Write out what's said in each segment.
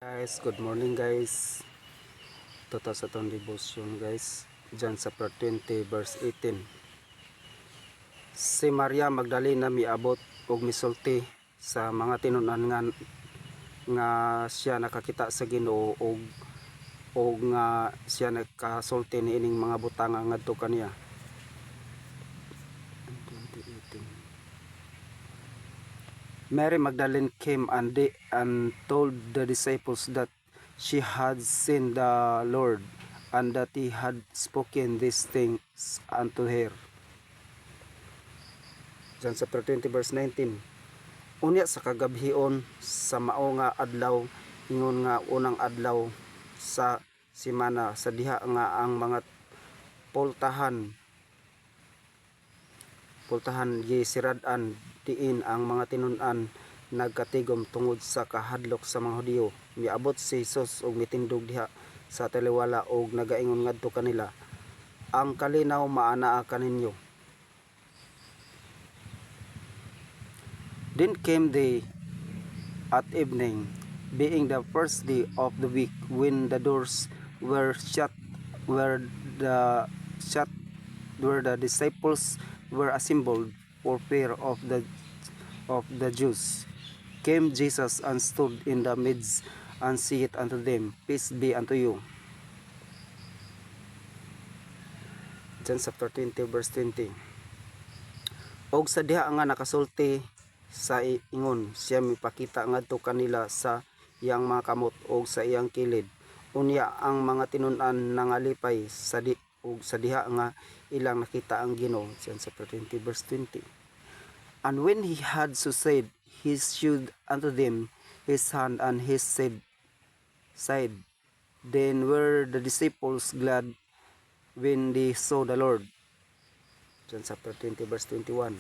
Guys, good morning guys. Ito sa itong devotion guys. Diyan sa part 20 verse 18. Si Maria Magdalena miabot og misulti sa mga tinunan nga siya nakakita sa Ginoo og nga siya nakasulti ni ining mga butanga ngadto kaniya. Mary Magdalene came and told the disciples that she had seen the Lord and that he had spoken these things unto her. Diyan sa 20 verse 19. Unya sa kagabhion sa mao nga adlaw, ingon nga unang adlaw sa semana, sa diha nga ang mga pultahan gisirad-an diin ang mga tinunan nagkatigom tungod sa kahadlok sa mga Hudiyo. Miabot si Jesus og mitindog diha sa taliwala og nagaingon ngadto kanila, ang kalinaw maanaa kaninyo. Then came they at evening, being the first day of the week, when the doors were shut, where the disciples were assembled for fear of the Jews. Came Jesus and stood in the midst and said unto them, Peace be unto you. John chapter 20 verse 20. Og sa diha nga nakasulti sa ingon, siya mipakita ngadto kanila sa iyang mga kamot og sa iyang kilid. Unya ang mga tinun-an nangalipay sa diha nga ilang nakita ang Ginoo. John chapter 20 verse 20. And when he had so said, he shewed unto them his hand and his side. Then were the disciples glad when they saw the Lord. John chapter 20 verse 21.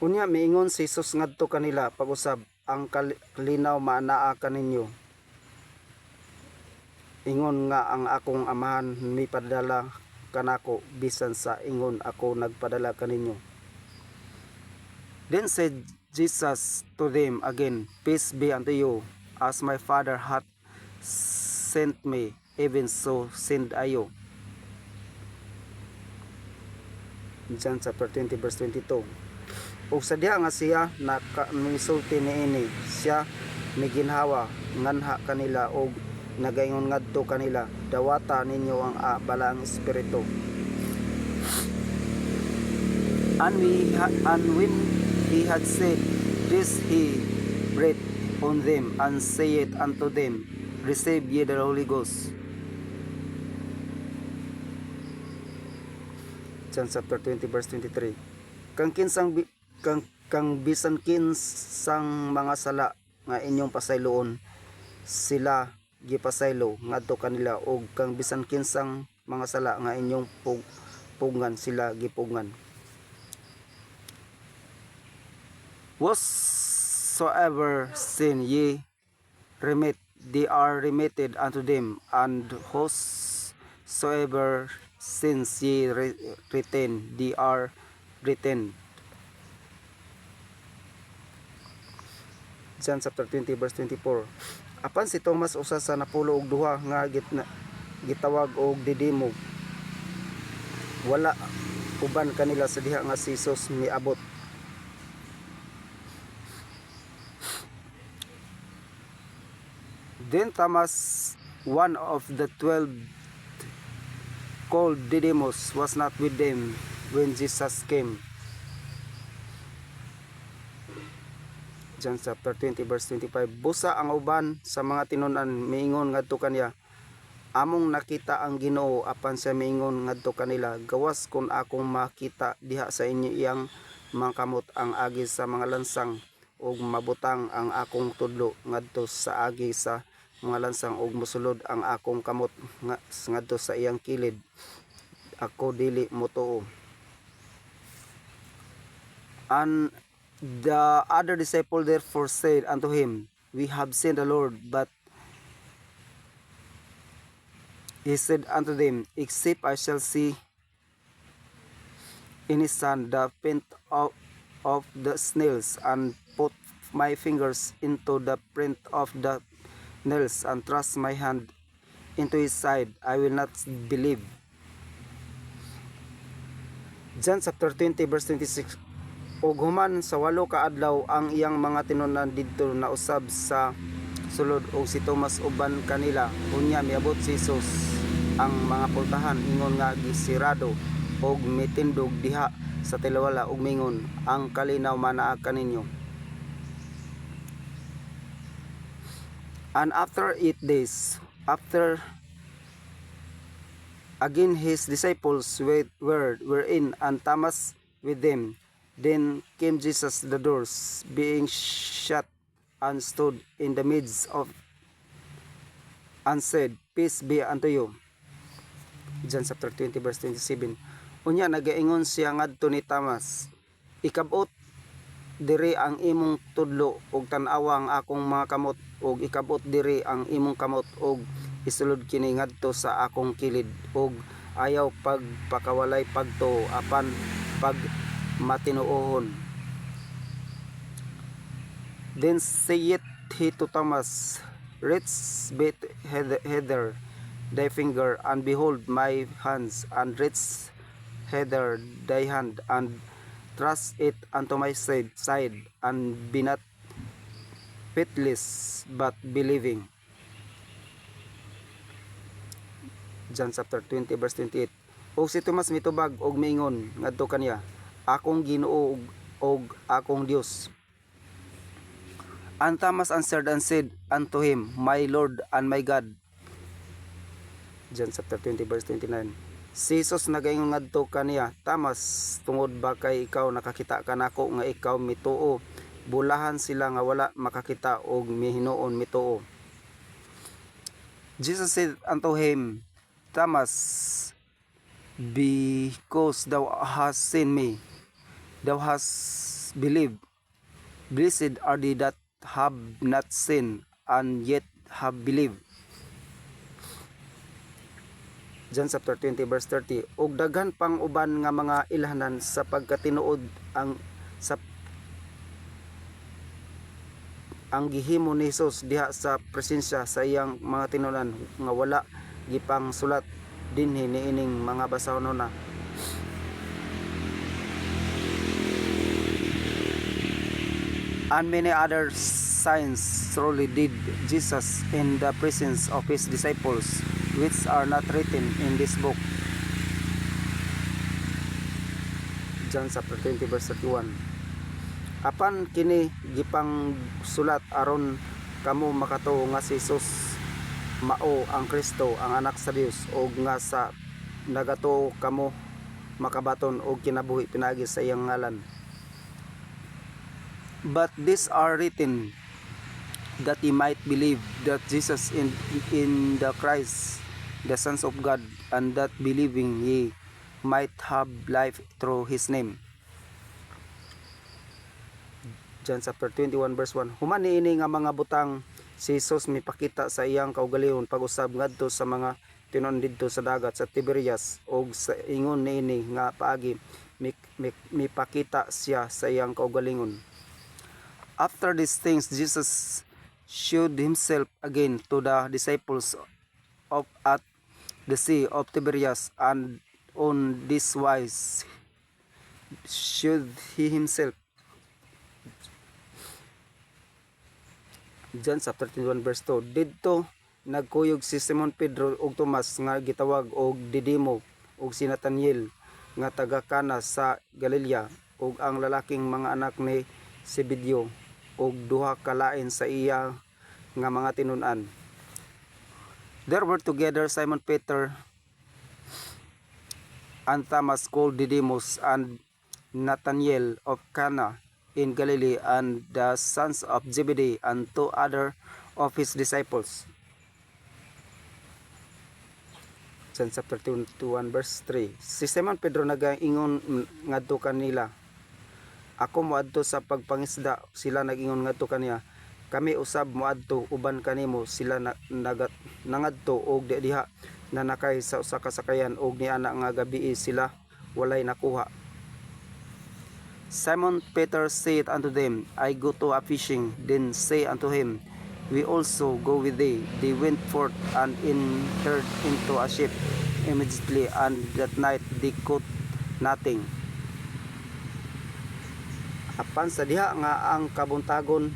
Unya miingon si Jesus ngadto kanila pag-usab, ang kalinaw maanaa kaninyo. Ingon nga ang akong amahan mipadala kanako, bisan sa ingon ako nagpadala kaninyo. Then said Jesus to them again, Peace be unto you. As my Father hath sent me, even so send I you. John chapter 20 verse 22. Ug sa diha nga siya misulti niini, siya miginhawa nganha kanila og nagaingon ngadto kanila, dawata ninyo ang balang espiritu. And when he had said this, he breathed on them and said unto them, Receive ye the Holy Ghost. John chapter 20 verse 23. Kang bisan kinsang mga sala nga inyong pasayloon, sila gipasaylo ngadto kanila, og kang bisan kinsang mga sala nga inyong pugngan, sila gipugngan. Whatsoever sin ye remit, they are remitted unto them, and whosoever sins ye retain, they are retained. John chapter 20 verse 24. Apan si Thomas, usa sa napulo og duha nga gitawag og Didimo, wala uban kanila sa diha nga si Jesus miabot. Then Thomas, one of the 12, called Didymus, was not with them when Jesus came. John chapter 20 verse 25. Busa ang uban sa mga tinunan miingon ngadto kaniya, among nakita ang Ginoo. Apan siya miingon ngadto kanila, gawas kun akong makita diha sa inyo iyang mga kamot ang agi sa mga lansang, ug mabutang ang akong tudlo ngadto sa agi sa mga lansang, ug mosulod ang akong kamot ngadto sa iyang kilid, ako dili motuo. And the other disciple therefore said unto him, We have seen the Lord. But he said unto them, Except I shall see in his hand the print of the nails, and put my fingers into the print of the nails, and thrust my hand into his side, I will not believe. John chapter 20 verse 26. Og human sa 8 ka adlaw ang iyang mga tinunan didto nausab sa sulod, og si Tomas uban kanila. Unya miabot si Jesus ang mga pultahan, ingon nga gisirado og mitindog diha sa tilawala, og mingon, ang kalinaw manaa kaninyo. And after 8 days, after again his disciples were in, and Thomas with them. Then came Jesus the doors being shut, and stood in the midst of, and said, Peace be unto you. John chapter 20 verse 27. Unya nagaingon siya ngadto ni Thomas, Ikabot diri ang imong tudlo, ug tan-awa ang akong mga kamot, ug ikabot diri ang imong kamot, ug isulod kini ngadto sa akong kilid, ug ayaw pagpakawalay pagtuo apan pag matinuohon. Then saith he to Thomas, Reach bit hither thy finger, and behold my hands, and reach hither thy hand, and thrust it unto my side, and be not faithless, but believing. John chapter 20 verse 28. Og si Tomas mitubag og miingon ngadto kaniya, Akong Ginoo og akong Dios. And Thomas answered and said unto him, My Lord and my God. John chapter 20 verse 29. Si Jesus nagaingon ngadto kaniya, Thomas, tungod ba kay ikaw nakakita kanako nga ikaw mituo? Bulahan sila nga wala makakita og mihinuon mituo. Jesus said unto him, Thomas, because thou hast seen me, thou hast believed. Blessed are they that have not seen and yet have believed. John chapter 20 verse 30. Og daghan pang uban nga mga ilhanan sa pagkatinuod ang gihimo ni Jesus diha sa presensya sa iyang mga tinunan nga wala gipang sulat dinhi niining mga basahon na. And many other signs truly did Jesus in the presence of his disciples, which are not written in this book. John chapter 20 verse 31. Apan kini gipang sulat aron kamo makatuo nga si Jesus mao ang Kristo, ang anak sa Dios, og nga sa nagatuo kamo makabaton og kinabuhi pinaagi sa iyang ngalan. But these are written that ye might believe that Jesus in the Christ, the Son of God, and that believing ye might have life through his name. John chapter 21 verse 1. Human niini nga mga butang si Jesus mipakita sa iyang kaugalingon pag-usab ngadto sa mga tinuon didto sa dagat sa Tiberias, og sa ingon niini nga paagi mipakita siya sa iyang kaugalingon. After these things, Jesus showed himself again to the disciples at the sea of Tiberias, and on this wise showed he himself. John chapter 21 verse 2. Didto nagkuyog si Simon Pedro ug Tomas nga gitawag og Didimo, ug si Nathaniel nga taga Cana sa Galilea, ug ang lalaking mga anak ni Zebedeo, ug duha ka lain sa iya nga mga tinun-an. There were together Simon Peter and Thomas called Didymus, and Nathanael of Cana in Galilee, and the sons of Zebedee, and two other of his disciples. John chapter 21 verse 3. Si Simon Pedro nagaingon ngadto kanila, Ako moadto sa pagpangisda. Sila nagingon ngadto kaniya, Kami usab moadto uban kanimo. Sila nangadto og diha nanakay sa usa ka sakayan, og niana nga gabii sila walay nakuha. Simon Peter said unto them, I go to a fishing. Then say unto him, We also go with thee. They went forth and entered into a ship immediately, and that night they caught nothing. Apan sa diha nga ang kabuntagon